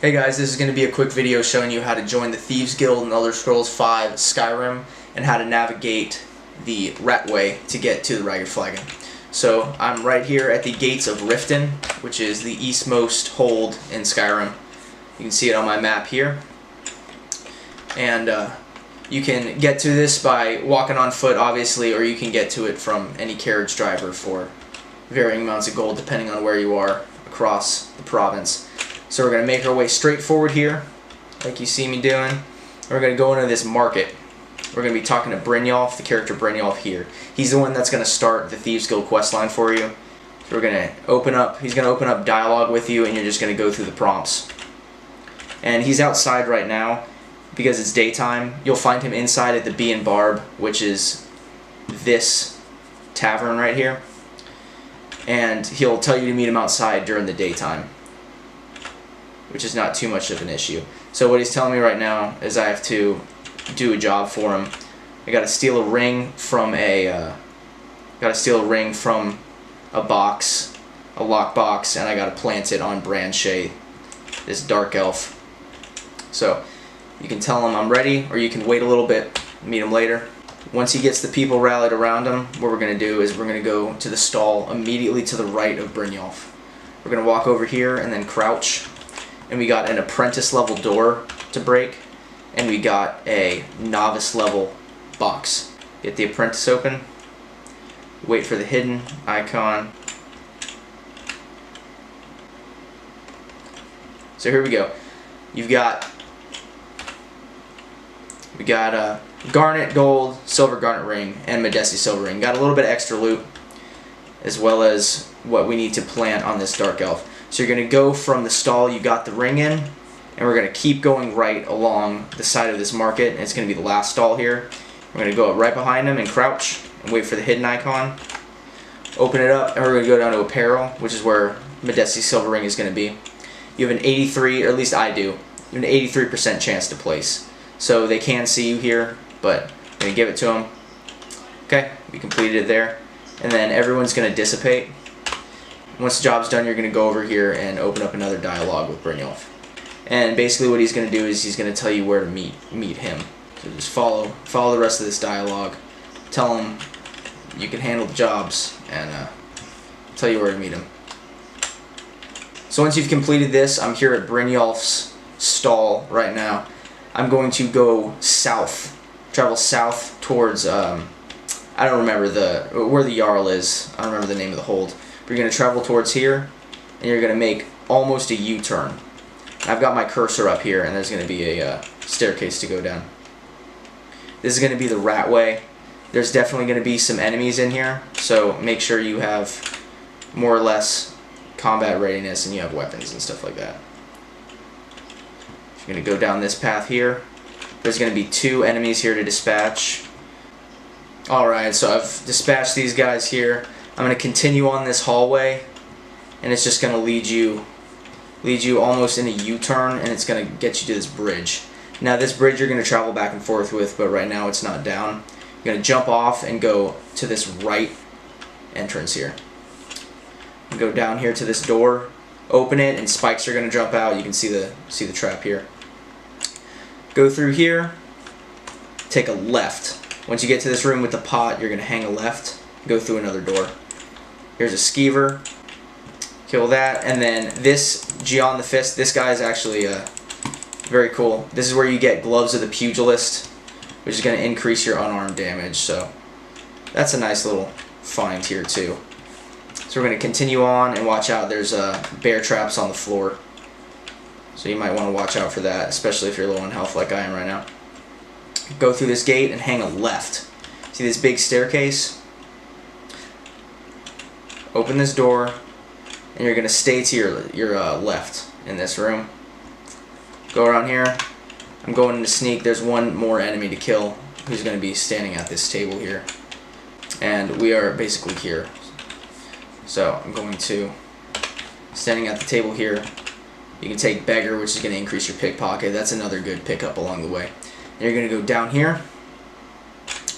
Hey guys, this is going to be a quick video showing you how to join the Thieves Guild in Elder Scrolls V Skyrim and how to navigate the Ratway to get to the Ragged Flagon. So I'm right here at the gates of Riften, which is the eastmost hold in Skyrim. You can see it on my map here. And you can get to this by walking on foot, obviously, or you can get to it from any carriage driver for varying amounts of gold depending on where you are across the province. So we're going to make our way straight forward here, like you see me doing. We're going to go into this market. We're going to be talking to Brynjolf, the character Brynjolf here. He's the one that's going to start the Thieves Guild questline for you. So we're going to open up, he's going to open up dialogue with you, and you're just going to go through the prompts. And he's outside right now because it's daytime. You'll find him inside at the Bee and Barb, which is this tavern right here. And he'll tell you to meet him outside during the daytime, which is not too much of an issue. So what he's telling me right now is I have to do a job for him. I gotta steal a ring from a box, a lock box, and I gotta plant it on Brandshay, this dark elf. So you can tell him I'm ready, or you can wait a little bit, meet him later. Once he gets the people rallied around him, what we're gonna do is we're gonna go to the stall immediately to the right of Brynjolf. We're gonna walk over here and then crouch. And we got an apprentice level door to break, and we got a novice level box. Get the apprentice open, wait for the hidden icon. So here we go. We got garnet, gold, silver garnet ring, and Medesi silver ring. Got a little bit of extra loot, as well as what we need to plant on this dark elf. So you're going to go from the stall you got the ring in, and we're going to keep going right along the side of this market, and it's going to be the last stall here. We're going to go up right behind him and crouch and wait for the hidden icon. Open it up, and we're going to go down to apparel, which is where Medesi silver ring is going to be. You have an 83, or at least I do, you have an 83% chance to place. So they can see you here, but I'm going to give it to them. Okay, we completed it there. And then everyone's going to dissipate. Once the job's done, you're going to go over here and open up another dialogue with Brynjolf. And basically what he's going to do is he's going to tell you where to meet him. So just follow the rest of this dialogue. Tell him you can handle the jobs, and tell you where to meet him. So once you've completed this, I'm here at Brynjolf's stall right now. I'm going to go south, travel south towards, I don't remember where the Jarl is. I don't remember the name of the hold. You're going to travel towards here, and you're going to make almost a U-turn. I've got my cursor up here, and there's going to be a staircase to go down. This is going to be the Ratway. There's definitely going to be some enemies in here, so make sure you have more or less combat readiness and you have weapons and stuff like that. You're going to go down this path here. There's going to be 2 enemies here to dispatch. Alright, so I've dispatched these guys here. I'm going to continue on this hallway, and it's just going to lead you almost in a U-turn, and it's going to get you to this bridge. Now this bridge you're going to travel back and forth with, but right now it's not down. You're going to jump off and go to this right entrance here. Go down here to this door, open it, and spikes are going to jump out. You can see the trap here. Go through here, take a left. Once you get to this room with the pot, you're going to hang a left, go through another door. Here's a skeever, kill that, and then this Gion the Fist, this guy is actually very cool. This is where you get Gloves of the Pugilist, which is going to increase your unarmed damage, so that's a nice little find here too. So we're going to continue on, and watch out, there's bear traps on the floor, so you might want to watch out for that, especially if you're low on health like I am right now. Go through this gate and hang a left. See this big staircase? Open this door, and you're going to stay to your left in this room. Go around here. I'm going to sneak. There's one more enemy to kill who's going to be standing at this table here. And we are basically here. So I'm going to, standing at the table here, you can take Beggar, which is going to increase your pickpocket. That's another good pickup along the way. And you're going to go down here,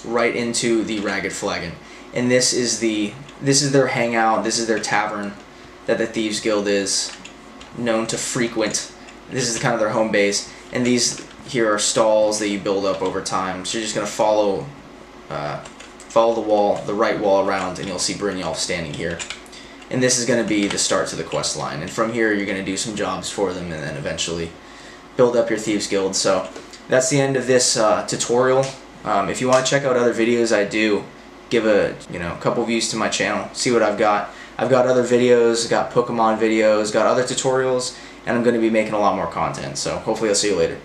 right into the Ragged Flagon. And this is their hangout, this is their tavern that the Thieves Guild is known to frequent This is kind of their home base, and these here are stalls that you build up over time. So you're just going to follow the wall, the right wall around, and you'll see Brynjolf standing here. And this is going to be the start to the quest line. And from here, you're going to do some jobs for them, and then eventually build up your Thieves Guild. So that's the end of this tutorial. If you want to check out other videos I do, give a couple views to my channel, see what I've got. I've got other videos, got Pokemon videos, got other tutorials, and I'm going to be making a lot more content. So hopefully I'll see you later.